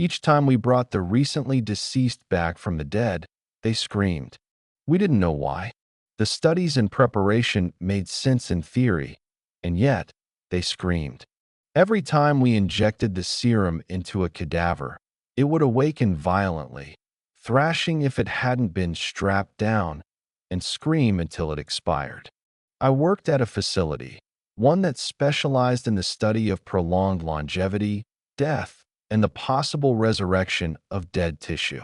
Each time we brought the recently deceased back from the dead, they screamed. We didn't know why. The studies and preparation made sense in theory, and yet they screamed. Every time we injected the serum into a cadaver, it would awaken violently, thrashing if it hadn't been strapped down, and scream until it expired. I worked at a facility, one that specialized in the study of prolonged longevity, death, and the possible resurrection of dead tissue.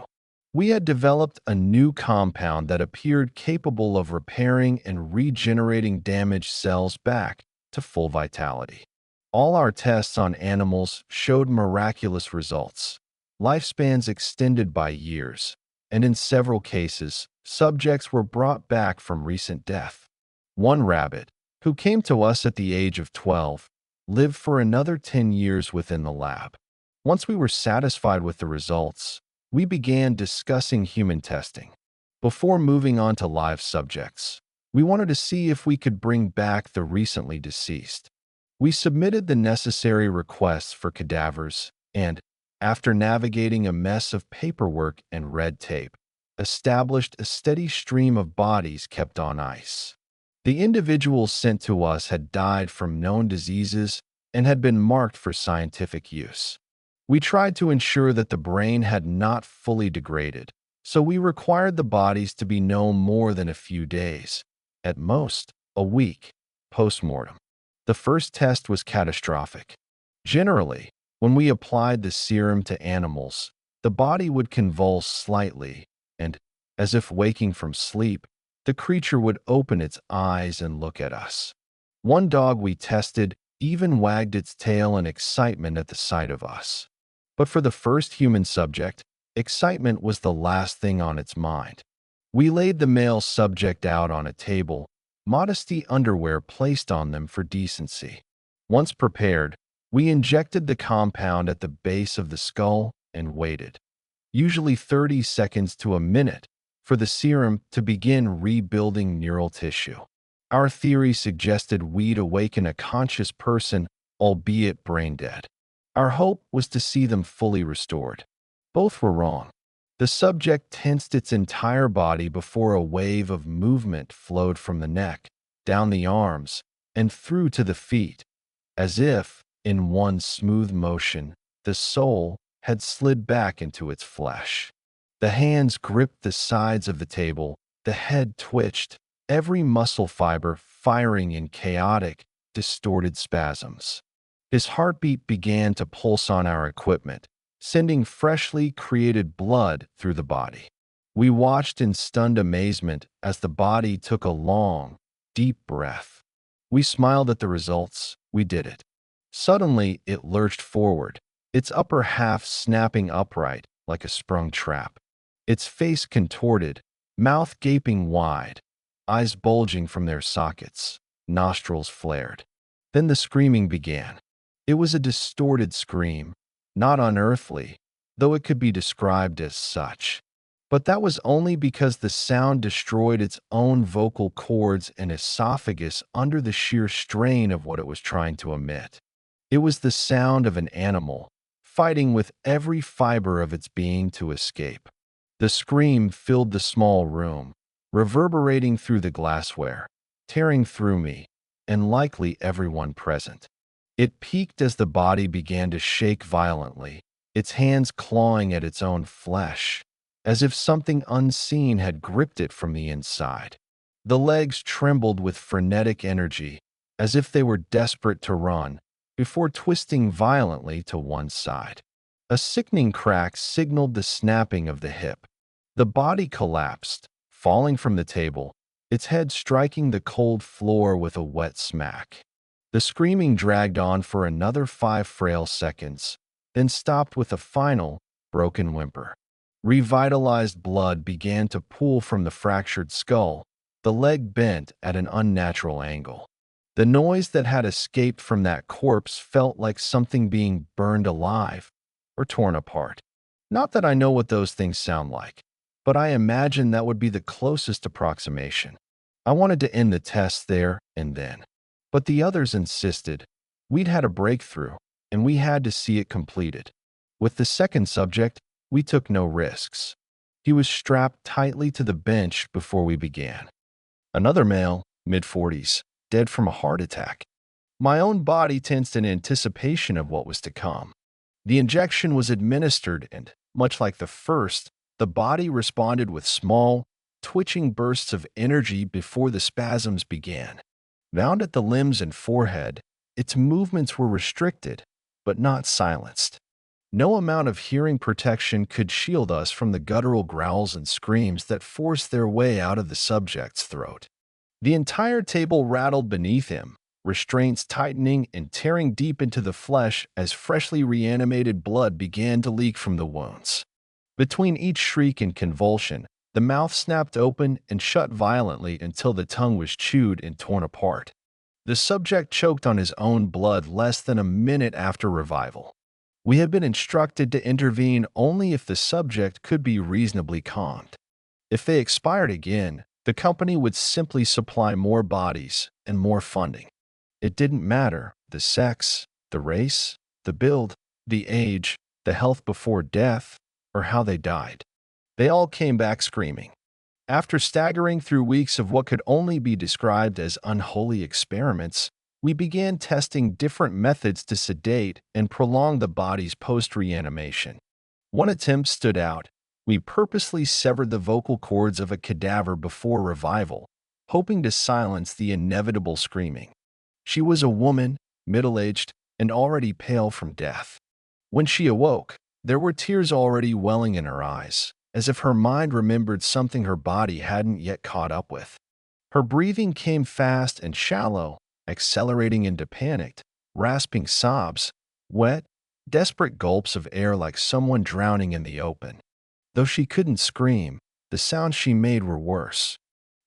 We had developed a new compound that appeared capable of repairing and regenerating damaged cells back to full vitality. All our tests on animals showed miraculous results. Lifespans extended by years, and in several cases, subjects were brought back from recent death. One rabbit, who came to us at the age of 12, lived for another 10 years within the lab. Once we were satisfied with the results, we began discussing human testing. Before moving on to live subjects, we wanted to see if we could bring back the recently deceased. We submitted the necessary requests for cadavers and, after navigating a mess of paperwork and red tape, established a steady stream of bodies kept on ice. The individuals sent to us had died from known diseases and had been marked for scientific use. We tried to ensure that the brain had not fully degraded, so we required the bodies to be no more than a few days, at most a week, post-mortem. The first test was catastrophic. Generally, when we applied the serum to animals, the body would convulse slightly, and, as if waking from sleep, the creature would open its eyes and look at us. One dog we tested even wagged its tail in excitement at the sight of us. But for the first human subject, excitement was the last thing on its mind. We laid the male subject out on a table, modesty underwear placed on them for decency. Once prepared, we injected the compound at the base of the skull and waited, usually 30 seconds to a minute, for the serum to begin rebuilding neural tissue. Our theory suggested we'd awaken a conscious person, albeit brain dead. Our hope was to see them fully restored. Both were wrong. The subject tensed its entire body before a wave of movement flowed from the neck, down the arms, and through to the feet, as if, in one smooth motion, the soul had slid back into its flesh. The hands gripped the sides of the table, the head twitched, every muscle fiber firing in chaotic, distorted spasms. His heartbeat began to pulse on our equipment, sending freshly created blood through the body. We watched in stunned amazement as the body took a long, deep breath. We smiled at the results. We did it. Suddenly, it lurched forward, its upper half snapping upright like a sprung trap. Its face contorted, mouth gaping wide, eyes bulging from their sockets, nostrils flared. Then the screaming began. It was a distorted scream, not unearthly, though it could be described as such. But that was only because the sound destroyed its own vocal cords and esophagus under the sheer strain of what it was trying to emit. It was the sound of an animal, fighting with every fiber of its being to escape. The scream filled the small room, reverberating through the glassware, tearing through me, and likely everyone present. It peaked as the body began to shake violently, its hands clawing at its own flesh, as if something unseen had gripped it from the inside. The legs trembled with frenetic energy, as if they were desperate to run, before twisting violently to one side. A sickening crack signaled the snapping of the hip. The body collapsed, falling from the table, its head striking the cold floor with a wet smack. The screaming dragged on for another 5 frail seconds, then stopped with a final, broken whimper. Revitalized blood began to pool from the fractured skull, the leg bent at an unnatural angle. The noise that had escaped from that corpse felt like something being burned alive or torn apart. Not that I know what those things sound like, but I imagine that would be the closest approximation. I wanted to end the test there and then. But the others insisted. We'd had a breakthrough, and we had to see it completed. With the second subject, we took no risks. He was strapped tightly to the bench before we began. Another male, mid-40s, dead from a heart attack. My own body tensed in anticipation of what was to come. The injection was administered and, much like the first, the body responded with small, twitching bursts of energy before the spasms began. Bound at the limbs and forehead, its movements were restricted, but not silenced. No amount of hearing protection could shield us from the guttural growls and screams that forced their way out of the subject's throat. The entire table rattled beneath him, restraints tightening and tearing deep into the flesh as freshly reanimated blood began to leak from the wounds. Between each shriek and convulsion, the mouth snapped open and shut violently until the tongue was chewed and torn apart. The subject choked on his own blood less than a minute after revival. We had been instructed to intervene only if the subject could be reasonably calmed. If they expired again, the company would simply supply more bodies and more funding. It didn't matter the sex, the race, the build, the age, the health before death, or how they died. They all came back screaming. After staggering through weeks of what could only be described as unholy experiments, we began testing different methods to sedate and prolong the body's post-reanimation. One attempt stood out. We purposely severed the vocal cords of a cadaver before revival, hoping to silence the inevitable screaming. She was a woman, middle-aged, and already pale from death. When she awoke, there were tears already welling in her eyes, as if her mind remembered something her body hadn't yet caught up with. Her breathing came fast and shallow, accelerating into panicked, rasping sobs, wet, desperate gulps of air like someone drowning in the open. Though she couldn't scream, the sounds she made were worse.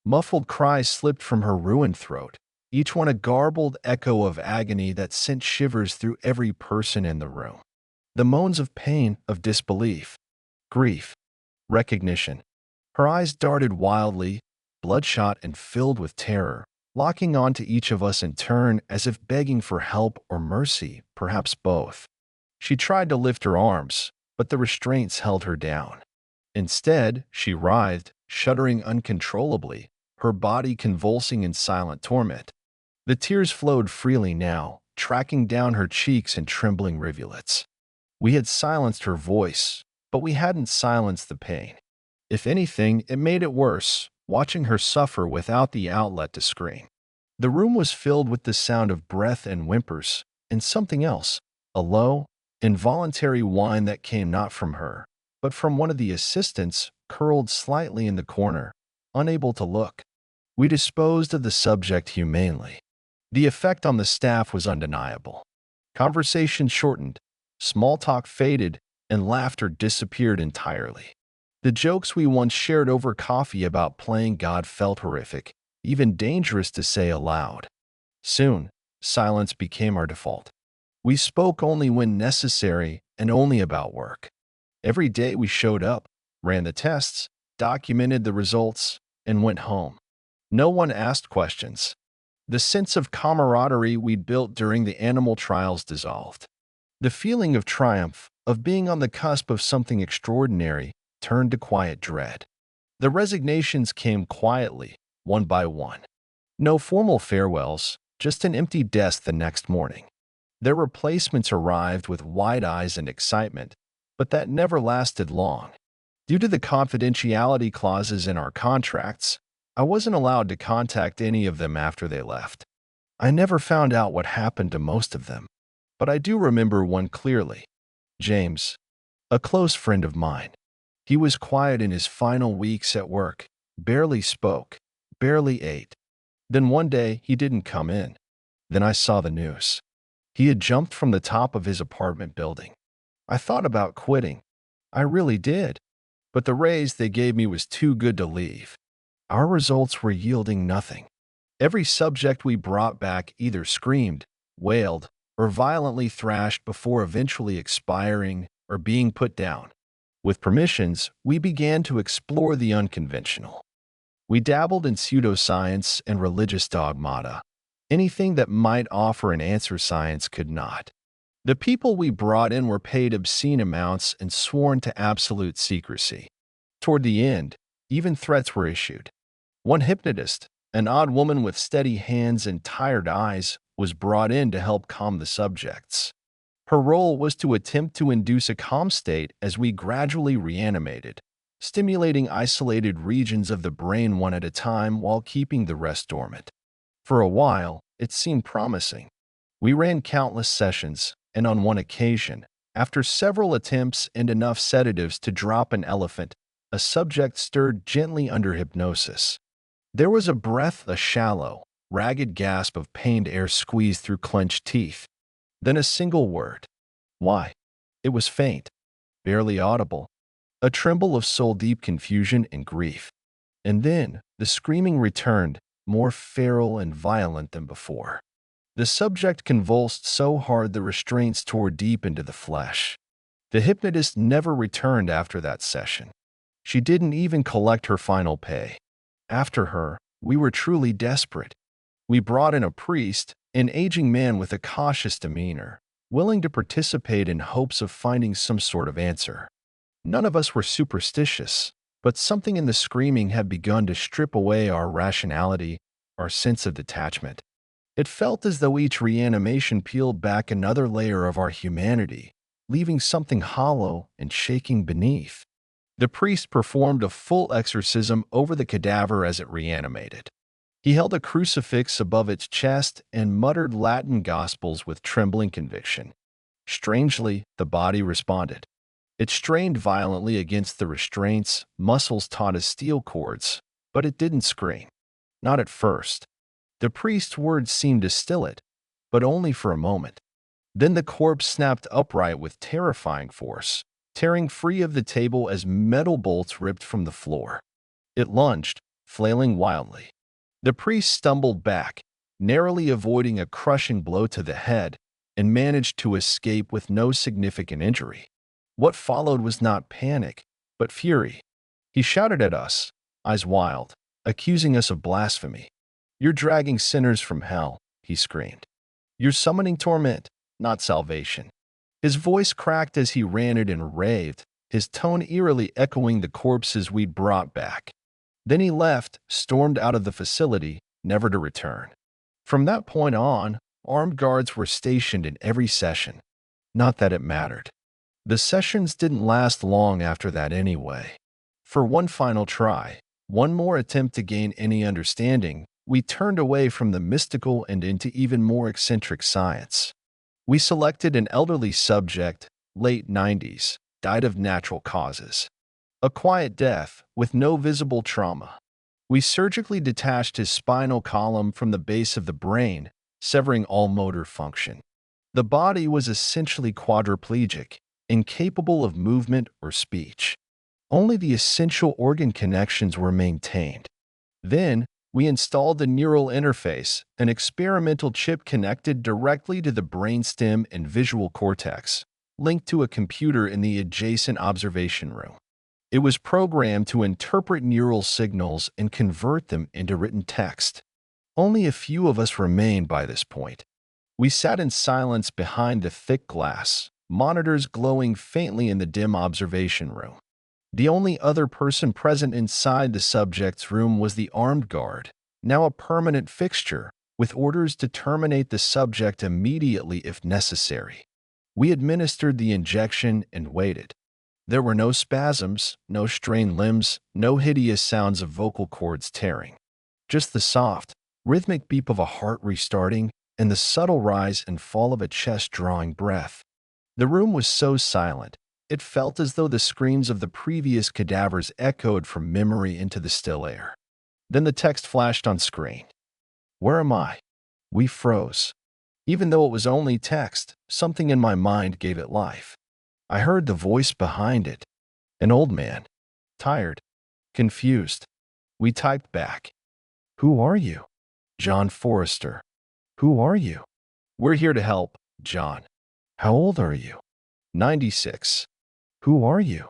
Muffled cries slipped from her ruined throat, each one a garbled echo of agony that sent shivers through every person in the room. The moans of pain, of disbelief, grief, recognition. Her eyes darted wildly, bloodshot and filled with terror, locking onto each of us in turn as if begging for help or mercy, perhaps both. She tried to lift her arms, but the restraints held her down. Instead, she writhed, shuddering uncontrollably, her body convulsing in silent torment. The tears flowed freely now, tracking down her cheeks in trembling rivulets. We had silenced her voice, but we hadn't silenced the pain. If anything, it made it worse, watching her suffer without the outlet to scream. The room was filled with the sound of breath and whimpers, and something else, a low, involuntary whine that came not from her, but from one of the assistants curled slightly in the corner, unable to look. We disposed of the subject humanely. The effect on the staff was undeniable. Conversation shortened, small talk faded, and laughter disappeared entirely. The jokes we once shared over coffee about playing God felt horrific, even dangerous to say aloud. Soon, silence became our default. We spoke only when necessary and only about work. Every day we showed up, ran the tests, documented the results, and went home. No one asked questions. The sense of camaraderie we'd built during the animal trials dissolved. The feeling of triumph, of being on the cusp of something extraordinary, turned to quiet dread. The resignations came quietly, one by one. No formal farewells, just an empty desk the next morning. Their replacements arrived with wide eyes and excitement, but that never lasted long. Due to the confidentiality clauses in our contracts, I wasn't allowed to contact any of them after they left. I never found out what happened to most of them, but I do remember one clearly. James, a close friend of mine. He was quiet in his final weeks at work, barely spoke, barely ate. Then one day he didn't come in. Then I saw the news. He had jumped from the top of his apartment building. I thought about quitting. I really did. But the raise they gave me was too good to leave. Our results were yielding nothing. Every subject we brought back either screamed, wailed, or violently thrashed before eventually expiring or being put down. With permissions, we began to explore the unconventional. We dabbled in pseudoscience and religious dogmata. Anything that might offer an answer science could not. The people we brought in were paid obscene amounts and sworn to absolute secrecy. Toward the end, even threats were issued. One hypnotist, an odd woman with steady hands and tired eyes, was brought in to help calm the subjects. Her role was to attempt to induce a calm state as we gradually reanimated, stimulating isolated regions of the brain one at a time while keeping the rest dormant. For a while, it seemed promising. We ran countless sessions, and on one occasion, after several attempts and enough sedatives to drop an elephant, a subject stirred gently under hypnosis. There was a shallow, ragged gasp of pained air squeezed through clenched teeth. Then a single word. Why? It was faint, barely audible, a tremble of soul-deep confusion and grief. And then the screaming returned, more feral and violent than before. The subject convulsed so hard the restraints tore deep into the flesh. The hypnotist never returned after that session. She didn't even collect her final pay. After her, we were truly desperate. We brought in a priest, an aging man with a cautious demeanor, willing to participate in hopes of finding some sort of answer. None of us were superstitious, but something in the screaming had begun to strip away our rationality, our sense of detachment. It felt as though each reanimation peeled back another layer of our humanity, leaving something hollow and shaking beneath. The priest performed a full exorcism over the cadaver as it reanimated. He held a crucifix above its chest and muttered Latin gospels with trembling conviction. Strangely, the body responded. It strained violently against the restraints, muscles taut as steel cords, but it didn't scream. Not at first. The priest's words seemed to still it, but only for a moment. Then the corpse snapped upright with terrifying force, tearing free of the table as metal bolts ripped from the floor. It lunged, flailing wildly. The priest stumbled back, narrowly avoiding a crushing blow to the head, and managed to escape with no significant injury. What followed was not panic, but fury. He shouted at us, eyes wild, accusing us of blasphemy. "You're dragging sinners from hell," he screamed. "You're summoning torment, not salvation." His voice cracked as he ranted and raved, his tone eerily echoing the corpses we'd brought back. Then he left, stormed out of the facility, never to return. From that point on, armed guards were stationed in every session. Not that it mattered. The sessions didn't last long after that anyway. For one final try, one more attempt to gain any understanding, we turned away from the mystical and into even more eccentric science. We selected an elderly subject, late 90s, died of natural causes. A quiet death, with no visible trauma. We surgically detached his spinal column from the base of the brain, severing all motor function. The body was essentially quadriplegic, incapable of movement or speech. Only the essential organ connections were maintained. Then, we installed the neural interface, an experimental chip connected directly to the brainstem and visual cortex, linked to a computer in the adjacent observation room. It was programmed to interpret neural signals and convert them into written text. Only a few of us remained by this point. We sat in silence behind the thick glass, monitors glowing faintly in the dim observation room. The only other person present inside the subject's room was the armed guard, now a permanent fixture, with orders to terminate the subject immediately if necessary. We administered the injection and waited. There were no spasms, no strained limbs, no hideous sounds of vocal cords tearing. Just the soft, rhythmic beep of a heart restarting and the subtle rise and fall of a chest-drawing breath. The room was so silent, it felt as though the screams of the previous cadavers echoed from memory into the still air. Then the text flashed on screen. "Where am I?" We froze. Even though it was only text, something in my mind gave it life. I heard the voice behind it. An old man. Tired. Confused. We typed back. "Who are you?" "John Forrester." "Who are you?" "We're here to help, John." "How old are you?" 96. "Who are you?"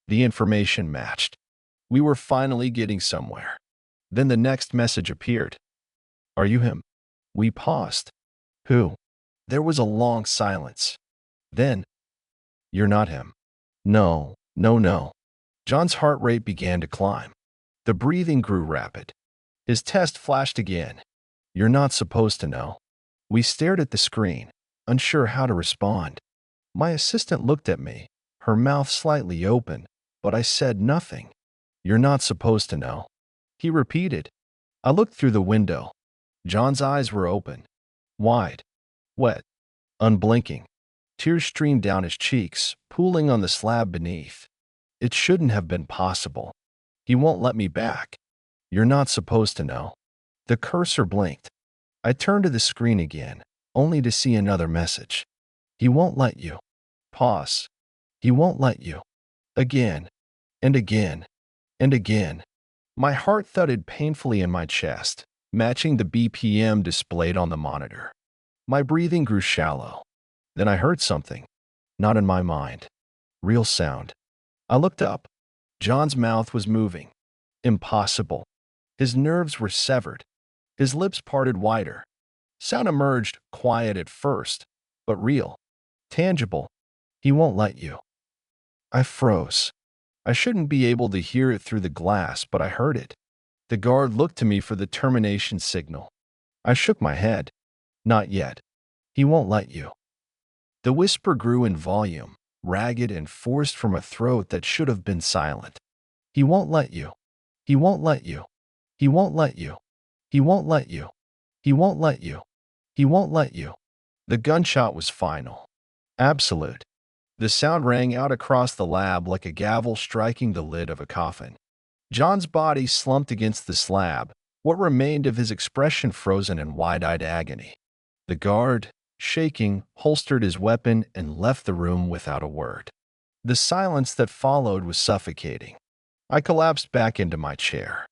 The information matched. We were finally getting somewhere. Then the next message appeared. "Are you him?" We paused. "Who?" There was a long silence. Then, "You're not him." "No, no, no." John's heart rate began to climb. The breathing grew rapid. His test flashed again. "You're not supposed to know." We stared at the screen, unsure how to respond. My assistant looked at me, her mouth slightly open, but I said nothing. "You're not supposed to know," he repeated. I looked through the window. John's eyes were open, wide, wet, unblinking. Tears streamed down his cheeks, pooling on the slab beneath. It shouldn't have been possible. "He won't let me back." "You're not supposed to know." The cursor blinked. I turned to the screen again, only to see another message. "He won't let you." Pause. "He won't let you." Again, and again, and again. My heart thudded painfully in my chest, matching the BPM displayed on the monitor. My breathing grew shallow. Then I heard something. Not in my mind. Real sound. I looked up. John's mouth was moving. Impossible. His nerves were severed. His lips parted wider. Sound emerged, quiet at first, but real. Tangible. "He won't let you." I froze. I shouldn't be able to hear it through the glass, but I heard it. The guard looked to me for the termination signal. I shook my head. "Not yet. He won't let you." The whisper grew in volume, ragged and forced from a throat that should have been silent. "He won't let you. He won't let you. He won't let you. He won't let you. He won't let you. He won't let you." The gunshot was final. Absolute. The sound rang out across the lab like a gavel striking the lid of a coffin. John's body slumped against the slab, what remained of his expression frozen in wide-eyed agony. The guard, shaking, holstered his weapon and left the room without a word. The silence that followed was suffocating. I collapsed back into my chair.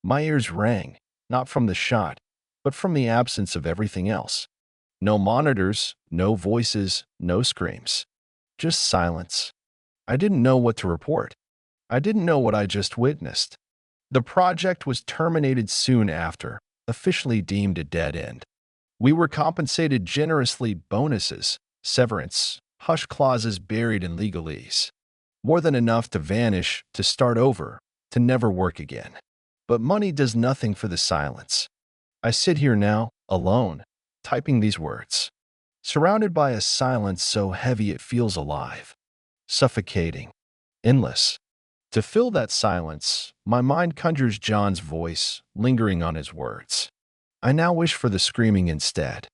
My ears rang, not from the shot, but from the absence of everything else. No monitors, no voices, no screams. Just silence. I didn't know what to report. I didn't know what I just witnessed. The project was terminated soon after, officially deemed a dead end. We were compensated generously: bonuses, severance, hush clauses buried in legalese. More than enough to vanish, to start over, to never work again. But money does nothing for the silence. I sit here now, alone, typing these words, surrounded by a silence so heavy it feels alive, suffocating, endless. To fill that silence, my mind conjures John's voice, lingering on his words. I now wish for the screaming instead.